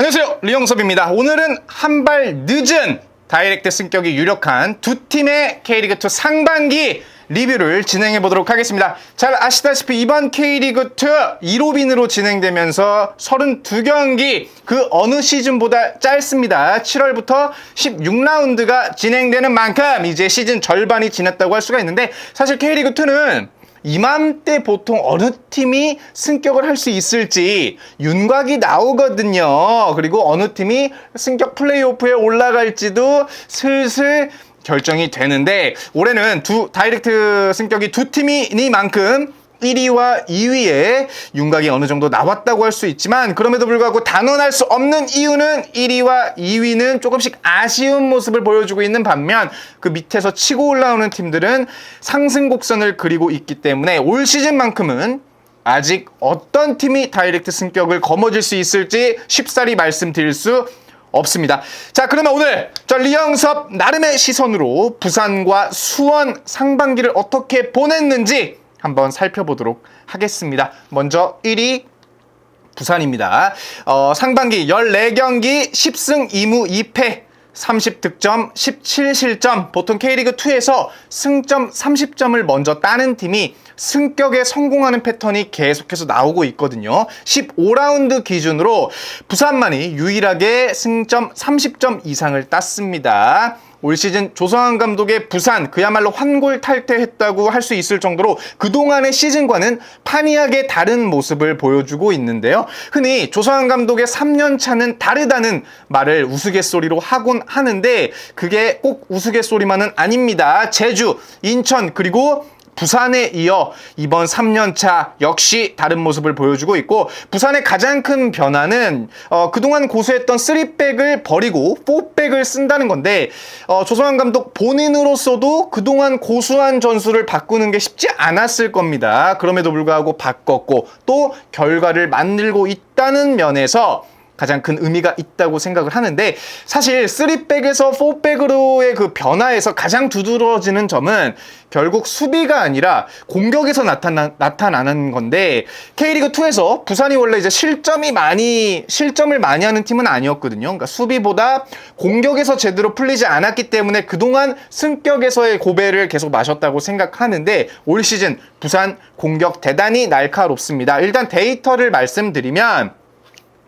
안녕하세요, 류영섭입니다. 오늘은 한 발 늦은 다이렉트 승격이 유력한 두 팀의 K리그2 상반기 리뷰를 진행해 보도록 하겠습니다. 잘 아시다시피 이번 K리그2 1호빈으로 진행되면서 32경기, 그 어느 시즌보다 짧습니다. 7월부터 16라운드가 진행되는 만큼 이제 시즌 절반이 지났다고 할 수가 있는데, 사실 K리그2는 이맘때 보통 어느 팀이 승격을 할 수 있을지 윤곽이 나오거든요. 그리고 어느 팀이 승격 플레이오프에 올라갈지도 슬슬 결정이 되는데, 올해는 다이렉트 승격이 두 팀이니만큼 1위와 2위에 윤곽이 어느 정도 나왔다고 할 수 있지만, 그럼에도 불구하고 단언할 수 없는 이유는 1위와 2위는 조금씩 아쉬운 모습을 보여주고 있는 반면, 그 밑에서 치고 올라오는 팀들은 상승 곡선을 그리고 있기 때문에 올 시즌만큼은 아직 어떤 팀이 다이렉트 승격을 거머쥘 수 있을지 쉽사리 말씀드릴 수 없습니다. 자, 그러면 오늘 저 류영섭 나름의 시선으로 부산과 수원 상반기를 어떻게 보냈는지 한번 살펴보도록 하겠습니다. 먼저 1위 부산입니다. 상반기 14경기 10승 2무 2패 30득점 17실점. 보통 K리그2에서 승점 30점을 먼저 따는 팀이 승격에 성공하는 패턴이 계속해서 나오고 있거든요. 15라운드 기준으로 부산만이 유일하게 승점 30점 이상을 땄습니다. 올 시즌 조성환 감독의 부산, 그야말로 환골탈태했다고 할 수 있을 정도로 그동안의 시즌과는 판이하게 다른 모습을 보여주고 있는데요. 흔히 조성환 감독의 3년차는 다르다는 말을 우스갯소리로 하곤 하는데, 그게 꼭 우스갯소리만은 아닙니다. 제주, 인천, 그리고 부산에 이어 이번 3년차 역시 다른 모습을 보여주고 있고, 부산의 가장 큰 변화는 그동안 고수했던 3백을 버리고 4백을 쓴다는 건데, 조성환 감독 본인으로서도 그동안 고수한 전술을 바꾸는 게 쉽지 않았을 겁니다. 그럼에도 불구하고 바꿨고 또 결과를 만들고 있다는 면에서 가장 큰 의미가 있다고 생각을 하는데, 사실 3백에서 4백으로의 그 변화에서 가장 두드러지는 점은 결국 수비가 아니라 공격에서 나타나는 건데, K리그2에서 부산이 원래 이제 실점을 많이 하는 팀은 아니었거든요. 그러니까 수비보다 공격에서 제대로 풀리지 않았기 때문에 그동안 승격에서의 고배를 계속 마셨다고 생각하는데, 올 시즌 부산 공격 대단히 날카롭습니다. 일단 데이터를 말씀드리면,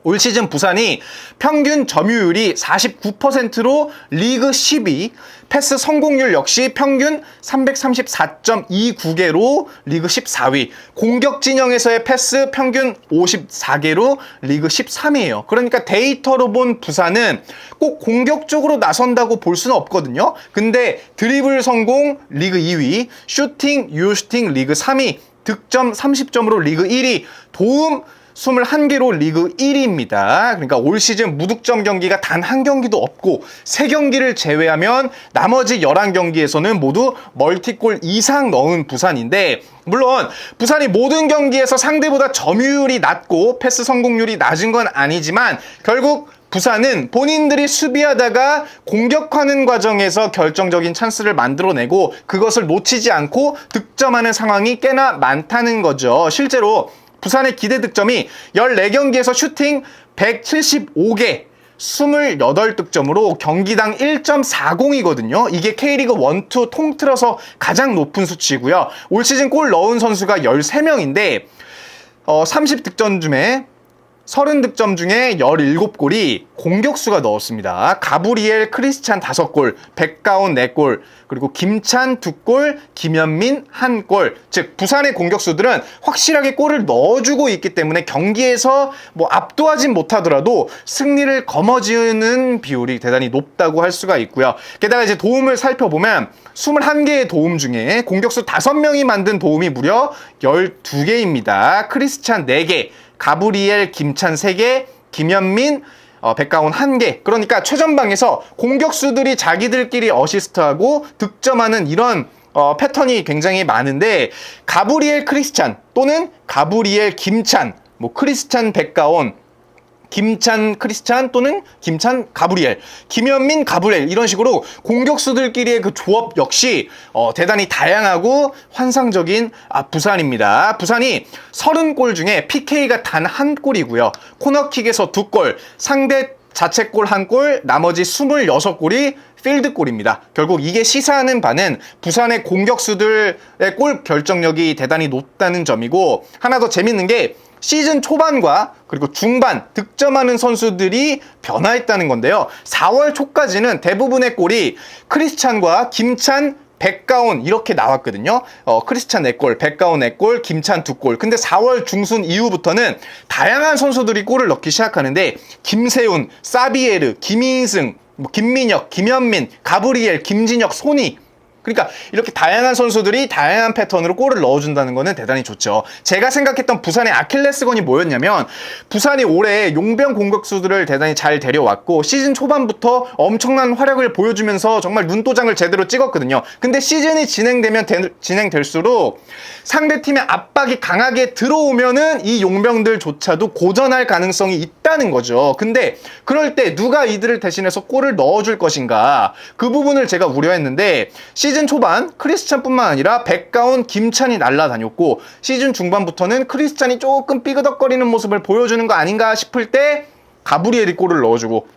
올 시즌 부산이 평균 점유율이 49%로 리그 10위, 패스 성공률 역시 평균 334.29개로 리그 14위, 공격 진영에서의 패스 평균 54개로 리그 13위예요. 그러니까 데이터로 본 부산은 꼭 공격적으로 나선다고 볼 수는 없거든요. 근데 드리블 성공 리그 2위, 슈팅, 유효슈팅 리그 3위, 득점 30점으로 리그 1위, 도움 21개로 리그 1위입니다. 그러니까 올 시즌 무득점 경기가 단 한 경기도 없고, 3경기를 제외하면 나머지 11경기에서는 모두 멀티골 이상 넣은 부산인데, 물론 부산이 모든 경기에서 상대보다 점유율이 낮고 패스 성공률이 낮은 건 아니지만, 결국 부산은 본인들이 수비하다가 공격하는 과정에서 결정적인 찬스를 만들어내고 그것을 놓치지 않고 득점하는 상황이 꽤나 많다는 거죠. 실제로 부산의 기대 득점이 14경기에서 슈팅 175개, 28득점으로 경기당 1.40이거든요. 이게 K리그 1, 2 통틀어서 가장 높은 수치고요. 올 시즌 골 넣은 선수가 13명인데 30득점 중에 30득점 중에 17골이 공격수가 넣었습니다. 가브리엘, 크리스찬 5골, 백가온 4골, 그리고 김찬 2골, 김현민 1골. 즉 부산의 공격수들은 확실하게 골을 넣어주고 있기 때문에 경기에서 압도하진 못하더라도 승리를 거머쥐는 비율이 대단히 높다고 할 수가 있고요. 게다가 이제 도움을 살펴보면 21개의 도움 중에 공격수 5명이 만든 도움이 무려 12개입니다. 크리스찬 4개, 가브리엘, 김찬 3개, 김현민, 백가온 1개. 그러니까 최전방에서 공격수들이 자기들끼리 어시스트하고 득점하는 이런 패턴이 굉장히 많은데, 가브리엘 크리스찬 또는 가브리엘 김찬, 크리스찬 백가온, 김찬 크리스찬 또는 김찬 가브리엘, 김현민 가브리엘 이런 식으로 공격수들끼리의 그 조합 역시 대단히 다양하고 환상적인 부산입니다. 부산이 30골 중에 PK가 단 한 골이고요. 코너킥에서 2골, 상대 자책골 1골, 나머지 26골이 필드골입니다. 결국 이게 시사하는 바는 부산의 공격수들의 골 결정력이 대단히 높다는 점이고, 하나 더 재밌는 게 시즌 초반과 그리고 중반 득점하는 선수들이 변화했다는 건데요. 4월 초까지는 대부분의 골이 크리스찬과 김찬, 백가온 이렇게 나왔거든요. 크리스찬 4골, 백가온 4골, 김찬 2골. 근데 4월 중순 이후부터는 다양한 선수들이 골을 넣기 시작하는데, 김세훈, 사비에르, 김인승, 김민혁, 김현민, 가브리엘, 김진혁, 소니, 그러니까 이렇게 다양한 선수들이 다양한 패턴으로 골을 넣어준다는 거는 대단히 좋죠. 제가 생각했던 부산의 아킬레스건이 뭐였냐면, 부산이 올해 용병 공격수들을 대단히 잘 데려왔고 시즌 초반부터 엄청난 활약을 보여주면서 정말 눈도장을 제대로 찍었거든요. 근데 시즌이 진행될수록 상대팀의 압박이 강하게 들어오면은 이 용병들조차도 고전할 가능성이 있다는 거죠. 근데 그럴 때 누가 이들을 대신해서 골을 넣어줄 것인가, 그 부분을 제가 우려했는데, 시즌 초반 크리스찬뿐만 아니라 백가온, 김찬이 날아다녔고, 시즌 중반부터는 크리스찬이 조금 삐그덕거리는 모습을 보여주는 거 아닌가 싶을 때 가브리엘이 골을 넣어주고,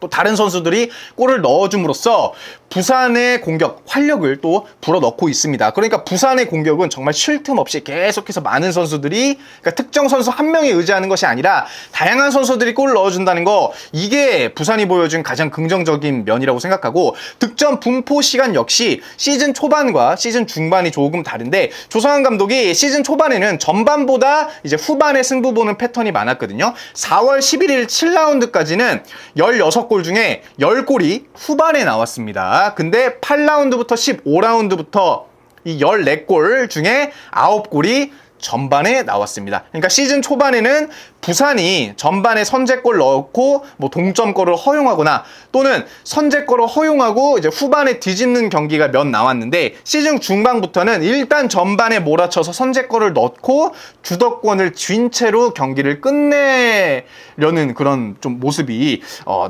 또 다른 선수들이 골을 넣어줌으로써 부산의 공격 활력을 또 불어넣고 있습니다. 그러니까 부산의 공격은 정말 쉴 틈 없이 계속해서 많은 선수들이, 그러니까 특정 선수 한 명에 의지하는 것이 아니라 다양한 선수들이 골을 넣어준다는 거, 이게 부산이 보여준 가장 긍정적인 면이라고 생각하고, 득점 분포 시간 역시 시즌 초반과 시즌 중반이 조금 다른데, 조성환 감독이 시즌 초반에는 전반보다 이제 후반에 승부 보는 패턴이 많았거든요. 4월 11일 7라운드까지는 16골 중에 10골이 후반에 나왔습니다. 근데 8라운드부터 15라운드부터 이 14골 중에 9골이 전반에 나왔습니다. 그러니까 시즌 초반에는 부산이 전반에 선제골 넣고 뭐 동점골을 허용하거나, 또는 선제골을 허용하고 이제 후반에 뒤집는 경기가 몇 나왔는데, 시즌 중반부터는 일단 전반에 몰아쳐서 선제골을 넣고 주도권을 쥔 채로 경기를 끝내려는 그런 좀 모습이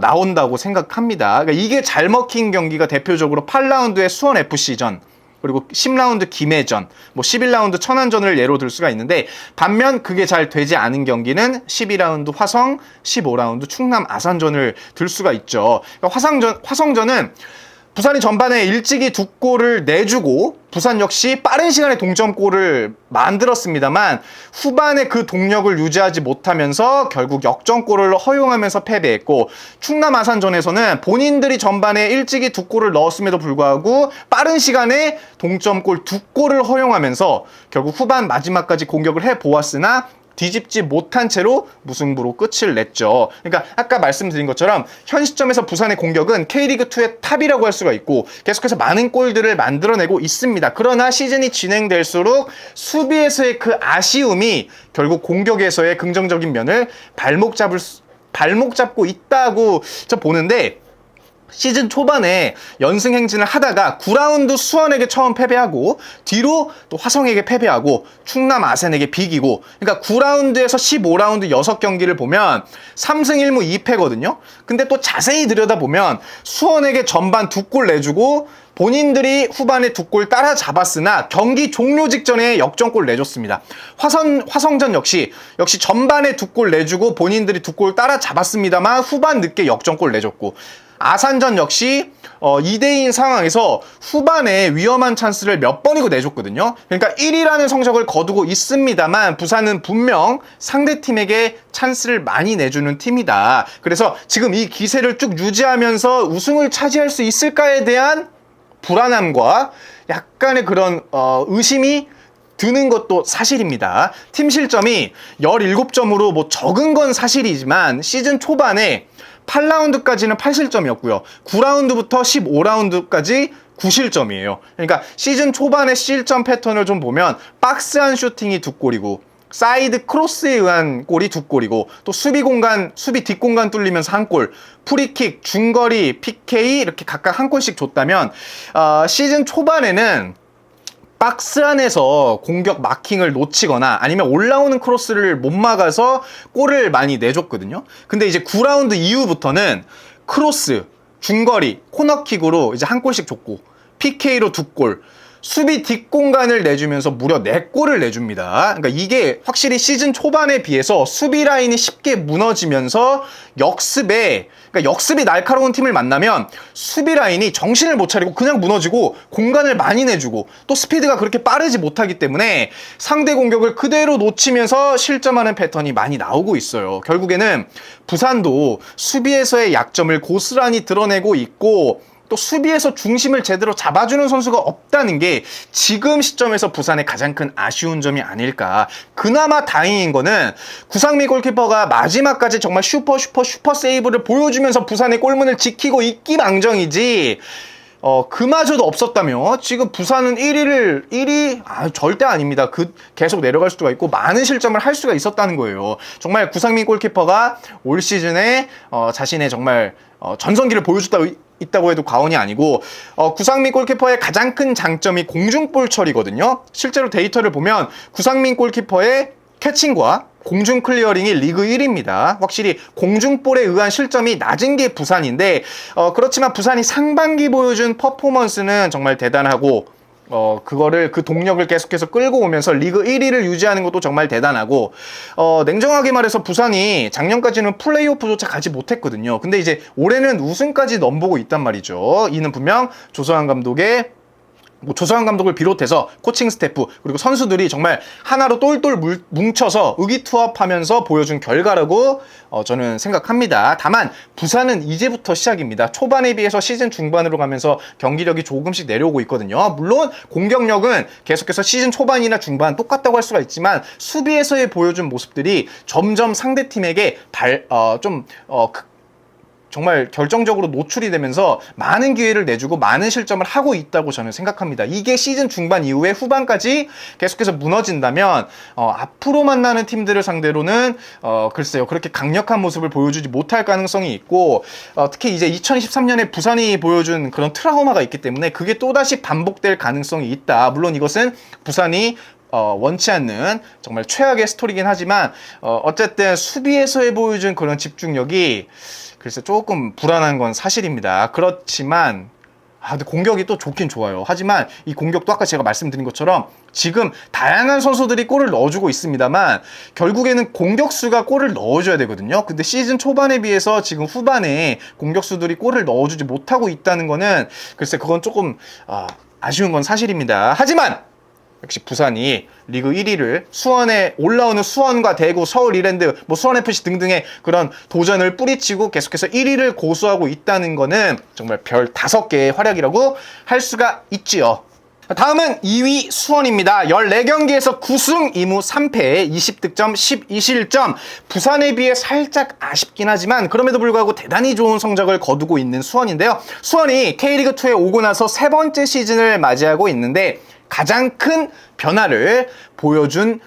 나온다고 생각합니다. 그러니까 이게 잘 먹힌 경기가 대표적으로 8라운드의 수원FC전, 그리고 10라운드 김해전, 뭐 11라운드 천안전을 예로 들 수가 있는데, 반면 그게 잘 되지 않은 경기는 12라운드 화성, 15라운드 충남 아산전을 들 수가 있죠. 그러니까 화성전은 부산이 전반에 일찍이 2골을 내주고 부산 역시 빠른 시간에 동점골을 만들었습니다만, 후반에 그 동력을 유지하지 못하면서 결국 역전골을 허용하면서 패배했고, 충남 아산전에서는 본인들이 전반에 일찍이 2골을 넣었음에도 불구하고 빠른 시간에 동점골 2골을 허용하면서 결국 후반 마지막까지 공격을 해보았으나 뒤집지 못한 채로 무승부로 끝을 냈죠. 그러니까 아까 말씀드린 것처럼 현 시점에서 부산의 공격은 K리그2의 탑이라고 할 수가 있고, 계속해서 많은 골들을 만들어내고 있습니다. 그러나 시즌이 진행될수록 수비에서의 그 아쉬움이 결국 공격에서의 긍정적인 면을 발목 잡고 있다고 저 보는데, 시즌 초반에 연승 행진을 하다가 9라운드 수원에게 처음 패배하고, 뒤로 또 화성에게 패배하고, 충남 아산에게 비기고, 그러니까 9라운드에서 15라운드 6경기를 보면 3승 1무 2패거든요. 근데 또 자세히 들여다보면 수원에게 전반 2골 내주고 본인들이 후반에 2골 따라잡았으나 경기 종료 직전에 역전골 내줬습니다. 화성전 역시 전반에 2골 내주고 본인들이 2골 따라잡았습니다만 후반 늦게 역전골 내줬고, 아산전 역시 2대2인 상황에서 후반에 위험한 찬스를 몇 번이고 내줬거든요. 그러니까 1위라는 성적을 거두고 있습니다만 부산은 분명 상대팀에게 찬스를 많이 내주는 팀이다. 그래서 지금 이 기세를 쭉 유지하면서 우승을 차지할 수 있을까에 대한 불안함과 약간의 그런 의심이 드는 것도 사실입니다. 팀 실점이 17점으로 뭐 적은 건 사실이지만 시즌 초반에 8라운드까지는 8실점이었고요. 9라운드부터 15라운드까지 9실점이에요. 그러니까 시즌 초반의 실점 패턴을 좀 보면 박스안 슈팅이 2골이고 사이드 크로스에 의한 골이 2골이고 또 수비 뒷공간 뚫리면서 1골, 프리킥, 중거리, PK 이렇게 각각 1골씩 줬다면 시즌 초반에는 박스 안에서 공격 마킹을 놓치거나 아니면 올라오는 크로스를 못 막아서 골을 많이 내줬거든요. 근데 이제 9라운드 이후부터는 크로스, 중거리, 코너킥으로 이제 한 골씩 줬고 PK로 2골, 수비 뒷공간을 내주면서 무려 4골을 내줍니다. 그러니까 이게 확실히 시즌 초반에 비해서 수비 라인이 쉽게 무너지면서 그러니까 역습이 날카로운 팀을 만나면 수비 라인이 정신을 못 차리고 그냥 무너지고 공간을 많이 내주고 또 스피드가 그렇게 빠르지 못하기 때문에 상대 공격을 그대로 놓치면서 실점하는 패턴이 많이 나오고 있어요. 결국에는 부산도 수비에서의 약점을 고스란히 드러내고 있고 또 수비에서 중심을 제대로 잡아주는 선수가 없다는 게 지금 시점에서 부산의 가장 큰 아쉬운 점이 아닐까. 그나마 다행인 거는 구상민 골키퍼가 마지막까지 정말 슈퍼 세이브를 보여주면서 부산의 골문을 지키고 있기망정이지 그마저도 없었다면 지금 부산은 1위 절대 아닙니다. 계속 내려갈 수가 있고 많은 실점을 할 수가 있었다는 거예요. 정말 구상민 골키퍼가 올 시즌에 자신의 정말 전성기를 있다고 해도 과언이 아니고 구상민 골키퍼의 가장 큰 장점이 공중볼 처리거든요. 실제로 데이터를 보면 구상민 골키퍼의 캐칭과 공중 클리어링이 리그 1위입니다. 확실히 공중볼에 의한 실점이 낮은 게 부산인데 그렇지만 부산이 상반기 보여준 퍼포먼스는 정말 대단하고 그 동력을 계속해서 끌고 오면서 리그 1위를 유지하는 것도 정말 대단하고, 냉정하게 말해서 부산이 작년까지는 플레이오프조차 가지 못했거든요. 근데 이제 올해는 우승까지 넘보고 있단 말이죠. 이는 분명 조성환 감독을 비롯해서 코칭 스태프 그리고 선수들이 정말 하나로 똘똘 뭉쳐서 의기투합하면서 보여준 결과라고 저는 생각합니다. 다만 부산은 이제부터 시작입니다. 초반에 비해서 시즌 중반으로 가면서 경기력이 조금씩 내려오고 있거든요. 물론 공격력은 계속해서 시즌 초반이나 중반 똑같다고 할 수가 있지만 수비에서의 보여준 모습들이 점점 상대팀에게 정말 결정적으로 노출이 되면서 많은 기회를 내주고 많은 실점을 하고 있다고 저는 생각합니다. 이게 시즌 중반 이후에 후반까지 계속해서 무너진다면 앞으로 만나는 팀들을 상대로는 글쎄요 그렇게 강력한 모습을 보여주지 못할 가능성이 있고 특히 이제 2023년에 부산이 보여준 그런 트라우마가 있기 때문에 그게 또다시 반복될 가능성이 있다. 물론 이것은 부산이 원치 않는 정말 최악의 스토리긴 하지만 어쨌든 수비에서의 보여준 그런 집중력이 글쎄 조금 불안한 건 사실입니다. 그렇지만 근데 공격이 또 좋긴 좋아요. 하지만 이 공격도 아까 제가 말씀드린 것처럼 지금 다양한 선수들이 골을 넣어주고 있습니다만 결국에는 공격수가 골을 넣어줘야 되거든요. 근데 시즌 초반에 비해서 지금 후반에 공격수들이 골을 넣어주지 못하고 있다는 거는 글쎄 그건 조금 아쉬운 건 사실입니다. 하지만 역시 부산이 리그 1위를 수원에 올라오는 수원과 대구, 서울 이랜드, 수원FC 등등의 그런 도전을 뿌리치고 계속해서 1위를 고수하고 있다는 거는 정말 별 5개의 활약이라고 할 수가 있지요. 다음은 2위 수원입니다. 14경기에서 9승 2무 3패 20득점 12실점. 부산에 비해 살짝 아쉽긴 하지만 그럼에도 불구하고 대단히 좋은 성적을 거두고 있는 수원인데요. 수원이 K리그2에 오고 나서 3번째 시즌을 맞이하고 있는데 가장 큰 변화를 보여준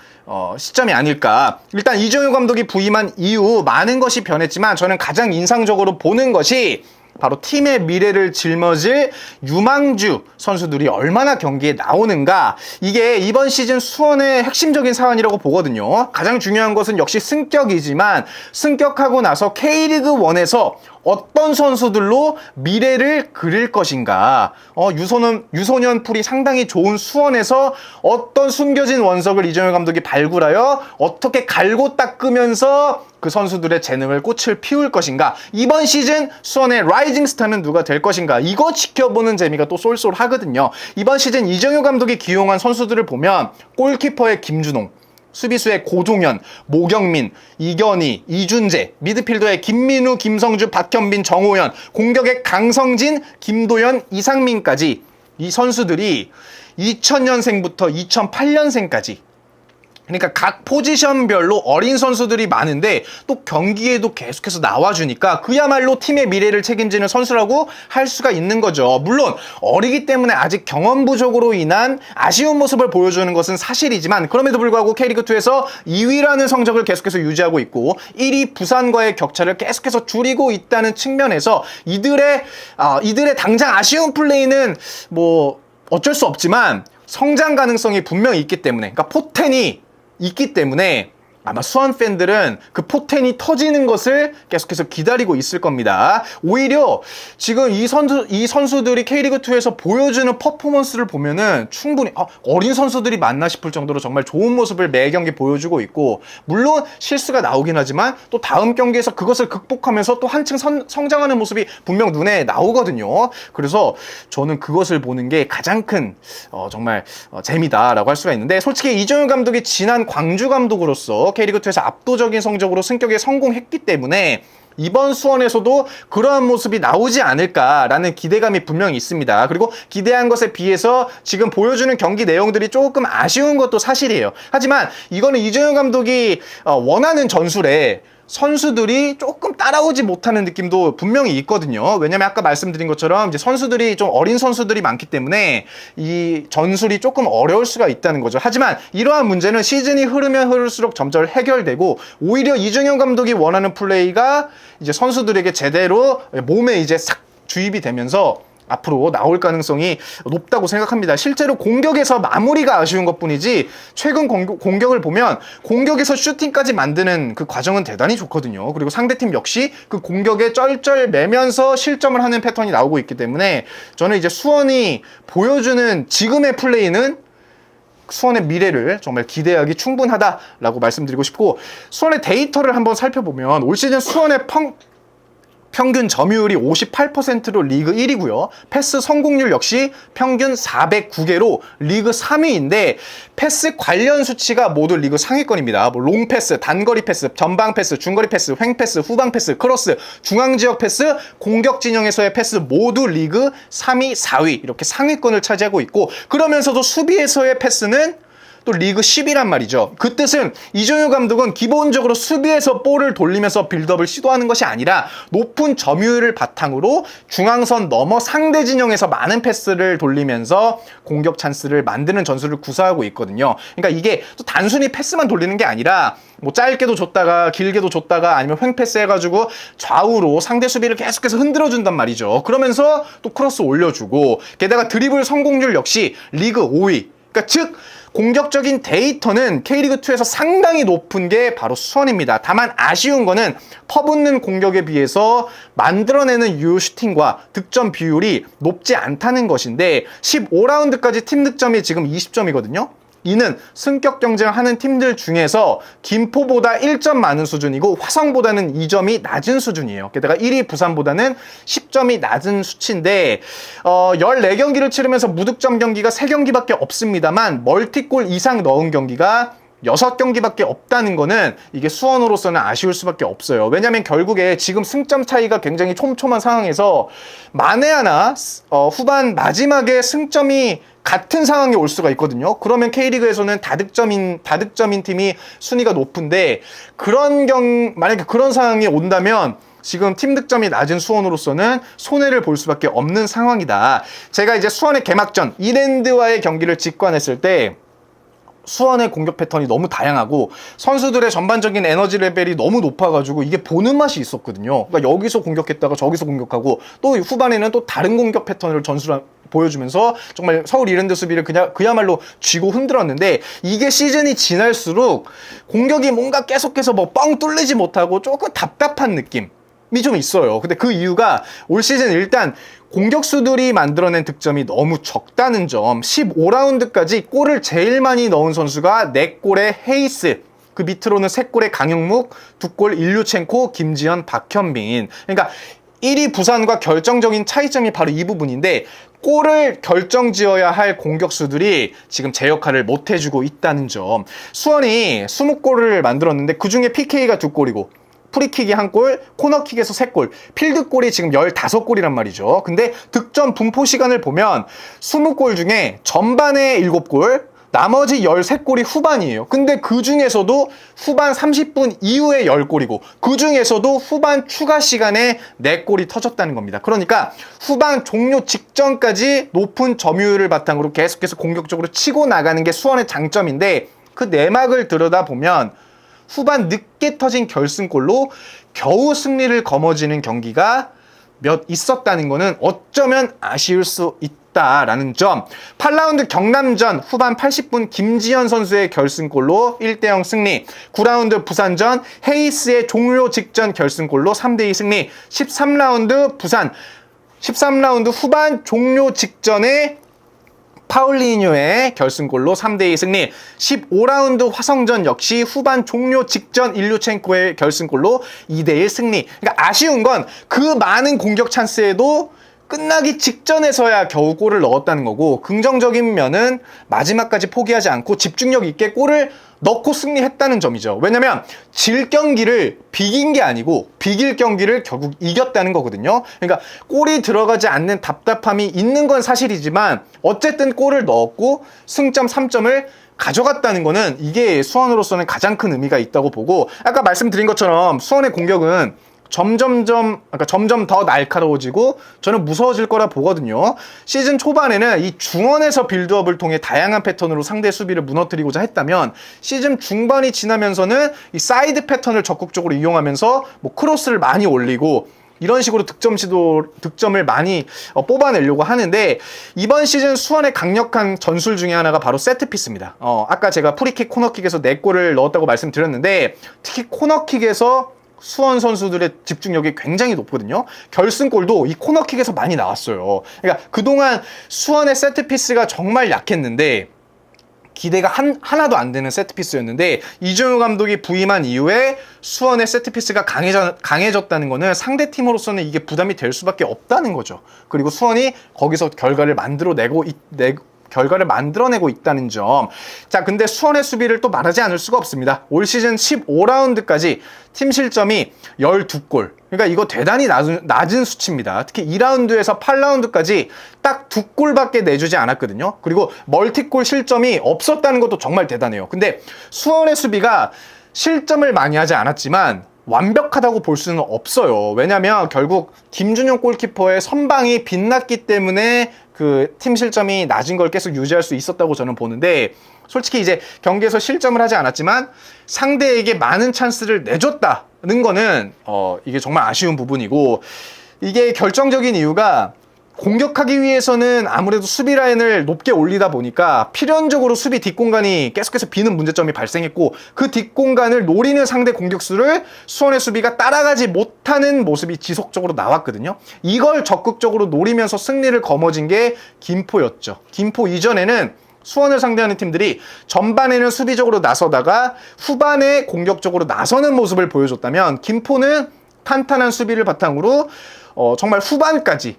시점이 아닐까. 일단 이정효 감독이 부임한 이후 많은 것이 변했지만 저는 가장 인상적으로 보는 것이 바로 팀의 미래를 짊어질 유망주 선수들이 얼마나 경기에 나오는가. 이게 이번 시즌 수원의 핵심적인 사안이라고 보거든요. 가장 중요한 것은 역시 승격이지만 승격하고 나서 K리그1에서 어떤 선수들로 미래를 그릴 것인가. 유소년 풀이 상당히 좋은 수원에서 어떤 숨겨진 원석을 이정효 감독이 발굴하여 어떻게 갈고 닦으면서 그 선수들의 재능을 꽃을 피울 것인가. 이번 시즌 수원의 라이징 스타는 누가 될 것인가. 이거 지켜보는 재미가 또 쏠쏠하거든요. 이번 시즌 이정효 감독이 기용한 선수들을 보면 골키퍼의 김준홍, 수비수의 고종현, 모경민, 이견희, 이준재, 미드필더의 김민우, 김성주, 박현빈, 정호연, 공격의 강성진, 김도현, 이상민까지 이 선수들이 2000년생부터 2008년생까지 그러니까 각 포지션별로 어린 선수들이 많은데 또 경기에도 계속해서 나와주니까 그야말로 팀의 미래를 책임지는 선수라고 할 수가 있는 거죠. 물론 어리기 때문에 아직 경험 부족으로 인한 아쉬운 모습을 보여주는 것은 사실이지만 그럼에도 불구하고 K리그2에서 2위라는 성적을 계속해서 유지하고 있고 1위 부산과의 격차를 계속해서 줄이고 있다는 측면에서 이들의 당장 아쉬운 플레이는 어쩔 수 없지만 성장 가능성이 분명히 있기 때문에, 그러니까 포텐이 있기 때문에 아마 수원 팬들은 그 포텐이 터지는 것을 계속해서 기다리고 있을 겁니다. 오히려 지금 이 선수들이 K리그2에서 보여주는 퍼포먼스를 보면은 충분히 어린 선수들이 맞나 싶을 정도로 정말 좋은 모습을 매 경기 보여주고 있고, 물론 실수가 나오긴 하지만 또 다음 경기에서 그것을 극복하면서 또 한층 성장하는 모습이 분명 눈에 나오거든요. 그래서 저는 그것을 보는 게 가장 큰 정말 재미다라고 할 수가 있는데, 솔직히 이정효 감독이 지난 광주 감독으로서 K리그2에서 압도적인 성적으로 승격에 성공했기 때문에 이번 수원에서도 그러한 모습이 나오지 않을까라는 기대감이 분명히 있습니다. 그리고 기대한 것에 비해서 지금 보여주는 경기 내용들이 조금 아쉬운 것도 사실이에요. 하지만 이거는 이정효 감독이 원하는 전술에 선수들이 조금 따라오지 못하는 느낌도 분명히 있거든요. 왜냐면 아까 말씀드린 것처럼 이제 선수들이 좀 어린 선수들이 많기 때문에 이 전술이 조금 어려울 수가 있다는 거죠. 하지만 이러한 문제는 시즌이 흐르면 흐를수록 점점 해결되고, 오히려 이정효 감독이 원하는 플레이가 이제 선수들에게 제대로 몸에 이제 싹 주입이 되면서 앞으로 나올 가능성이 높다고 생각합니다. 실제로 공격에서 마무리가 아쉬운 것뿐이지 최근 공격을 보면 공격에서 슈팅까지 만드는 그 과정은 대단히 좋거든요. 그리고 상대팀 역시 그 공격에 쩔쩔매면서 실점을 하는 패턴이 나오고 있기 때문에 저는 이제 수원이 보여주는 지금의 플레이는 수원의 미래를 정말 기대하기 충분하다라고 말씀드리고 싶고, 수원의 데이터를 한번 살펴보면 올 시즌 수원의 평균 점유율이 58%로 리그 1위고요. 패스 성공률 역시 평균 409개로 리그 3위인데, 패스 관련 수치가 모두 리그 상위권입니다. 뭐 롱패스, 단거리 패스, 전방 패스, 중거리 패스, 횡패스, 후방 패스, 크로스, 중앙지역 패스, 공격 진영에서의 패스 모두 리그 3위, 4위 이렇게 상위권을 차지하고 있고, 그러면서도 수비에서의 패스는 또 리그 10위란 말이죠. 그 뜻은 이정효 감독은 기본적으로 수비에서 볼을 돌리면서 빌드업을 시도하는 것이 아니라 높은 점유율을 바탕으로 중앙선 넘어 상대 진영에서 많은 패스를 돌리면서 공격 찬스를 만드는 전술을 구사하고 있거든요. 그러니까 이게 또 단순히 패스만 돌리는 게 아니라 뭐 짧게도 줬다가 길게도 줬다가 아니면 횡패스 해가지고 좌우로 상대 수비를 계속해서 흔들어준단 말이죠. 그러면서 또 크로스 올려주고, 게다가 드리블 성공률 역시 리그 5위. 그러니까 즉 공격적인 데이터는 K리그2에서 상당히 높은 게 바로 수원입니다. 다만 아쉬운 거는 퍼붓는 공격에 비해서 만들어내는 유효 슈팅과 득점 비율이 높지 않다는 것인데, 15라운드까지 팀 득점이 지금 20점이거든요. 이는 승격 경쟁하는 팀들 중에서 김포보다 1점 많은 수준이고 화성보다는 2점이 낮은 수준이에요. 게다가 1위 부산보다는 10점이 낮은 수치인데 14경기를 치르면서 무득점 경기가 3경기밖에 없습니다만 멀티골 이상 넣은 경기가 6경기밖에 없다는 거는 이게 수원으로서는 아쉬울 수밖에 없어요. 왜냐면 결국에 지금 승점 차이가 굉장히 촘촘한 상황에서 만에 하나 후반 마지막에 승점이 같은 상황이 올 수가 있거든요. 그러면 K리그에서는 다득점인 팀이 순위가 높은데, 만약에 그런 상황이 온다면 지금 팀 득점이 낮은 수원으로서는 손해를 볼 수밖에 없는 상황이다. 제가 이제 수원의 개막전 이랜드와의 경기를 직관했을 때 수원의 공격 패턴이 너무 다양하고 선수들의 전반적인 에너지 레벨이 너무 높아가지고 이게 보는 맛이 있었거든요. 그러니까 여기서 공격했다가 저기서 공격하고 또 후반에는 또 다른 공격 패턴을 보여주면서 정말 서울 이랜드 수비를 그야말로 쥐고 흔들었는데, 이게 시즌이 지날수록 공격이 뭔가 계속해서 뭐 뻥 뚫리지 못하고 조금 답답한 느낌이 좀 있어요. 근데 그 이유가 올 시즌 일단 공격수들이 만들어낸 득점이 너무 적다는 점. 15라운드까지 골을 제일 많이 넣은 선수가 4골의 헤이스, 그 밑으로는 3골의 강영묵, 2골 일류첸코, 김지현, 박현민. 그러니까 1위 부산과 결정적인 차이점이 바로 이 부분인데, 골을 결정지어야 할 공격수들이 지금 제 역할을 못해주고 있다는 점. 수원이 20골을 만들었는데 그 중에 PK가 2골이고 프리킥이 1골, 코너킥에서 3골, 필드골이 지금 15골이란 말이죠. 근데 득점 분포 시간을 보면 20골 중에 전반에 7골, 나머지 13골이 후반이에요. 근데 그 중에서도 후반 30분 이후에 10골이고 그 중에서도 후반 추가 시간에 4골이 터졌다는 겁니다. 그러니까 후반 종료 직전까지 높은 점유율을 바탕으로 계속해서 공격적으로 치고 나가는 게 수원의 장점인데, 그 내막을 들여다보면 후반 늦게 터진 결승골로 겨우 승리를 거머쥐는 경기가 몇 있었다는 거는 어쩌면 아쉬울 수 있다 없다라는 점. 8라운드 경남전 후반 80분 김지현 선수의 결승골로 1대0 승리. 9라운드 부산전 헤이스의 종료 직전 결승골로 3대2 승리. 13라운드 후반 종료 직전에 파울리뉴의 결승골로 3대2 승리. 15라운드 화성전 역시 후반 종료 직전 일류첸코의 결승골로 2대1 승리. 그러니까 아쉬운 건 그 많은 공격 찬스에도 끝나기 직전에서야 겨우 골을 넣었다는 거고, 긍정적인 면은 마지막까지 포기하지 않고 집중력 있게 골을 넣고 승리했다는 점이죠. 왜냐면 질 경기를 비긴 게 아니고 비길 경기를 결국 이겼다는 거거든요. 그러니까 골이 들어가지 않는 답답함이 있는 건 사실이지만 어쨌든 골을 넣었고 승점 3점을 가져갔다는 거는 이게 수원으로서는 가장 큰 의미가 있다고 보고, 아까 말씀드린 것처럼 수원의 공격은 점점 더 날카로워지고 저는 무서워질 거라 보거든요. 시즌 초반에는 이 중원에서 빌드업을 통해 다양한 패턴으로 상대 수비를 무너뜨리고자 했다면, 시즌 중반이 지나면서는 이 사이드 패턴을 적극적으로 이용하면서 뭐 크로스를 많이 올리고 이런 식으로 득점을 많이 뽑아내려고 하는데, 이번 시즌 수원의 강력한 전술 중에 하나가 바로 세트피스입니다. 아까 제가 프리킥 코너킥에서 4골을 넣었다고 말씀드렸는데, 특히 코너킥에서 수원 선수들의 집중력이 굉장히 높거든요. 결승골도 이 코너킥에서 많이 나왔어요. 그러니까 그동안 수원의 세트피스가 정말 약했는데, 기대가 하나도 안 되는 세트피스였는데, 이정효 감독이 부임한 이후에 수원의 세트피스가 강해졌다는 거는 상대팀으로서는 이게 부담이 될 수밖에 없다는 거죠. 그리고 수원이 거기서 결과를 만들어내고 있다는 점. 자, 근데 수원의 수비를 또 말하지 않을 수가 없습니다. 올 시즌 15라운드까지 팀 실점이 12골. 그러니까 이거 대단히 낮은 수치입니다. 특히 2라운드에서 8라운드까지 딱 2골밖에 내주지 않았거든요. 그리고 멀티골 실점이 없었다는 것도 정말 대단해요. 근데 수원의 수비가 실점을 많이 하지 않았지만 완벽하다고 볼 수는 없어요. 왜냐면 결국 김준용 골키퍼의 선방이 빛났기 때문에 그 팀 실점이 낮은 걸 계속 유지할 수 있었다고 저는 보는데, 솔직히 이제 경기에서 실점을 하지 않았지만 상대에게 많은 찬스를 내줬다는 거는 이게 정말 아쉬운 부분이고, 이게 결정적인 이유가 공격하기 위해서는 아무래도 수비 라인을 높게 올리다 보니까 필연적으로 수비 뒷공간이 계속해서 비는 문제점이 발생했고, 그 뒷공간을 노리는 상대 공격수를 수원의 수비가 따라가지 못하는 모습이 지속적으로 나왔거든요. 이걸 적극적으로 노리면서 승리를 거머쥔 게 김포였죠. 김포 이전에는 수원을 상대하는 팀들이 전반에는 수비적으로 나서다가 후반에 공격적으로 나서는 모습을 보여줬다면, 김포는 탄탄한 수비를 바탕으로 정말 후반까지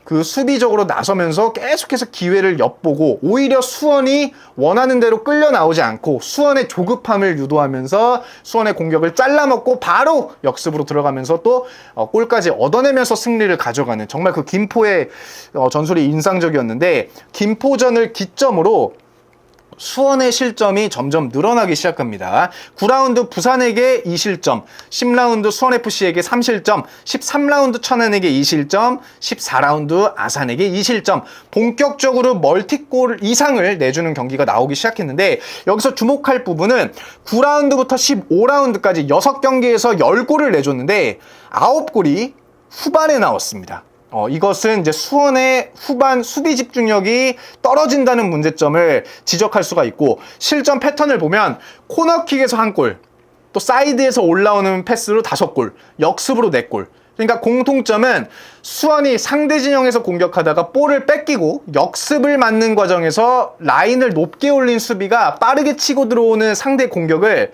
그 수비적으로 나서면서 계속해서 기회를 엿보고, 오히려 수원이 원하는 대로 끌려 나오지 않고 수원의 조급함을 유도하면서 수원의 공격을 잘라먹고 바로 역습으로 들어가면서 또 골까지 얻어내면서 승리를 가져가는, 정말 그 김포의 전술이 인상적이었는데, 김포전을 기점으로 수원의 실점이 점점 늘어나기 시작합니다. 9라운드 부산에게 2실점, 10라운드 수원FC에게 3실점, 13라운드 천안에게 2실점, 14라운드 아산에게 2실점, 본격적으로 멀티골 이상을 내주는 경기가 나오기 시작했는데, 여기서 주목할 부분은 9라운드부터 15라운드까지 6경기에서 10골을 내줬는데 9골이 후반에 나왔습니다. 이것은 이제 수원의 후반 수비 집중력이 떨어진다는 문제점을 지적할 수가 있고, 실점 패턴을 보면 코너킥에서 1골, 또 사이드에서 올라오는 패스로 5골, 역습으로 4골. 그러니까 공통점은 수원이 상대 진영에서 공격하다가 볼을 뺏기고 역습을 맞는 과정에서 라인을 높게 올린 수비가 빠르게 치고 들어오는 상대 공격을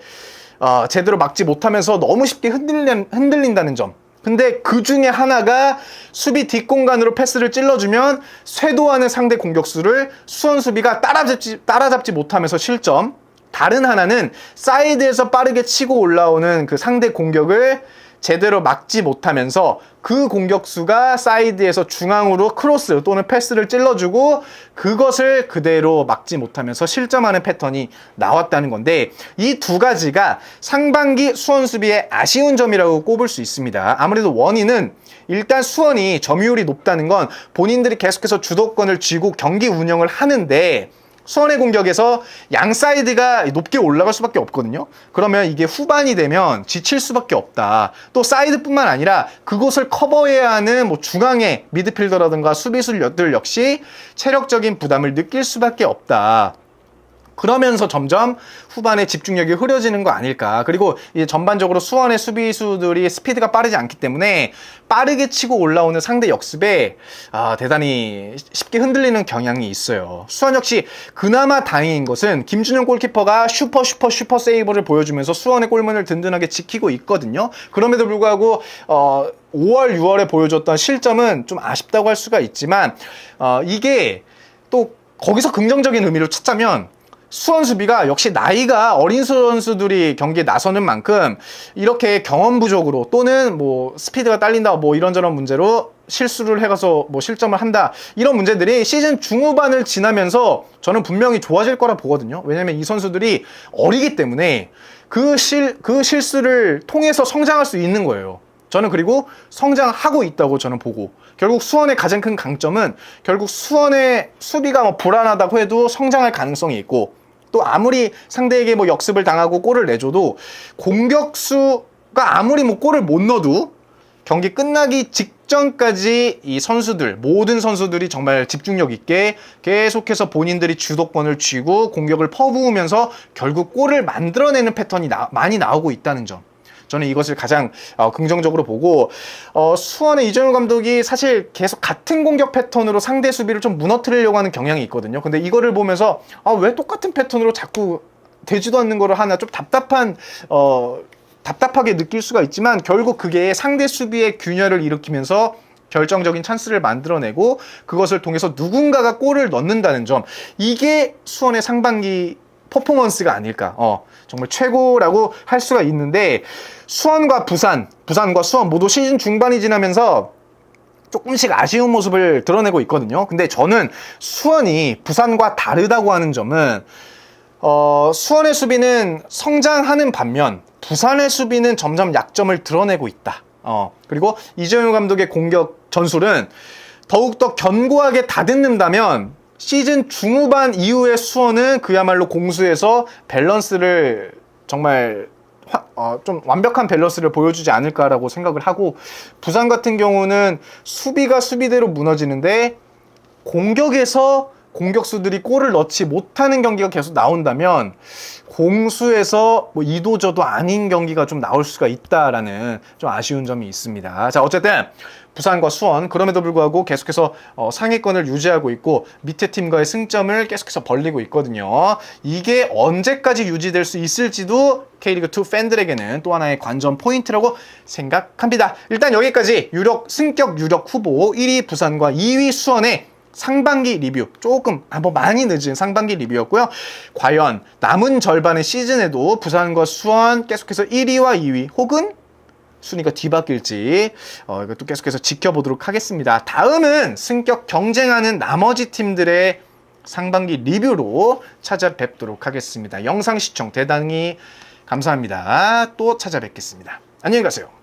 제대로 막지 못하면서 너무 쉽게 흔들린다는 점. 근데 그 중에 하나가 수비 뒷공간으로 패스를 찔러주면 쇄도하는 상대 공격수를 수원 수비가 따라잡지 못하면서 실점. 다른 하나는 사이드에서 빠르게 치고 올라오는 그 상대 공격을 제대로 막지 못하면서 그 공격수가 사이드에서 중앙으로 크로스 또는 패스를 찔러주고 그것을 그대로 막지 못하면서 실점하는 패턴이 나왔다는 건데, 이 두 가지가 상반기 수원 수비의 아쉬운 점이라고 꼽을 수 있습니다. 아무래도 원인은 일단 수원이 점유율이 높다는 건 본인들이 계속해서 주도권을 쥐고 경기 운영을 하는데, 수원의 공격에서 양 사이드가 높게 올라갈 수밖에 없거든요. 그러면 이게 후반이 되면 지칠 수밖에 없다. 또 사이드뿐만 아니라 그곳을 커버해야 하는 뭐 중앙의 미드필더라든가 수비수들 역시 체력적인 부담을 느낄 수밖에 없다. 그러면서 점점 후반에 집중력이 흐려지는 거 아닐까. 그리고 이제 전반적으로 수원의 수비수들이 스피드가 빠르지 않기 때문에 빠르게 치고 올라오는 상대 역습에 대단히 쉽게 흔들리는 경향이 있어요. 수원 역시 그나마 다행인 것은 김준영 골키퍼가 슈퍼 세이브를 보여주면서 수원의 골문을 든든하게 지키고 있거든요. 그럼에도 불구하고 5월, 6월에 보여줬던 실점은 좀 아쉽다고 할 수가 있지만 이게 또 거기서 긍정적인 의미로 찾자면 수원 수비가 역시 나이가 어린 선수들이 경기에 나서는 만큼 이렇게 경험 부족으로 또는 뭐 스피드가 딸린다 뭐 이런저런 문제로 실수를 해가서 뭐 실점을 한다 이런 문제들이 시즌 중후반을 지나면서 저는 분명히 좋아질 거라 보거든요. 왜냐면 이 선수들이 어리기 때문에 그 실수를 통해서 성장할 수 있는 거예요. 저는 그리고 성장하고 있다고 저는 보고 결국 수원의 가장 큰 강점은 결국 수원의 수비가 뭐 불안하다고 해도 성장할 가능성이 있고 또 아무리 상대에게 뭐 역습을 당하고 골을 내줘도 공격수가 아무리 뭐 골을 못 넣어도 경기 끝나기 직전까지 이 선수들 모든 선수들이 정말 집중력 있게 계속해서 본인들이 주도권을 쥐고 공격을 퍼부으면서 결국 골을 만들어내는 패턴이 많이 나오고 있다는 점 저는 이것을 가장 긍정적으로 보고 수원의 이정효 감독이 사실 계속 같은 공격 패턴으로 상대 수비를 좀 무너뜨리려고 하는 경향이 있거든요. 근데 이거를 보면서 왜 똑같은 패턴으로 자꾸 되지도 않는 거를 하나 좀 답답하게 느낄 수가 있지만 결국 그게 상대 수비의 균열을 일으키면서 결정적인 찬스를 만들어내고 그것을 통해서 누군가가 골을 넣는다는 점 이게 수원의 상반기 퍼포먼스가 아닐까. 정말 최고라고 할 수가 있는데 수원과 부산과 수원 모두 시즌 중반이 지나면서 조금씩 아쉬운 모습을 드러내고 있거든요. 근데 저는 수원이 부산과 다르다고 하는 점은 수원의 수비는 성장하는 반면 부산의 수비는 점점 약점을 드러내고 있다. 그리고 이정효 감독의 공격 전술은 더욱더 견고하게 다듬는다면 시즌 중후반 이후의 수원은 그야말로 공수에서 밸런스를 정말 좀 완벽한 밸런스를 보여주지 않을까라고 생각을 하고 부산 같은 경우는 수비가 수비대로 무너지는데 공격에서 공격수들이 골을 넣지 못하는 경기가 계속 나온다면 공수에서 뭐 이도저도 아닌 경기가 좀 나올 수가 있다라는 좀 아쉬운 점이 있습니다. 자, 어쨌든 부산과 수원 그럼에도 불구하고 계속해서 상위권을 유지하고 있고 밑에 팀과의 승점을 계속해서 벌리고 있거든요. 이게 언제까지 유지될 수 있을지도 K리그2 팬들에게는 또 하나의 관전 포인트라고 생각합니다. 일단 여기까지 승격 유력 후보 1위 부산과 2위 수원의 상반기 리뷰 조금 많이 늦은 상반기 리뷰였고요. 과연 남은 절반의 시즌에도 부산과 수원 계속해서 1위와 2위 혹은 순위가 뒤바뀔지 이것도 계속해서 지켜보도록 하겠습니다. 다음은 승격 경쟁하는 나머지 팀들의 상반기 리뷰로 찾아뵙도록 하겠습니다. 영상 시청 대단히 감사합니다. 또 찾아뵙겠습니다. 안녕히 가세요.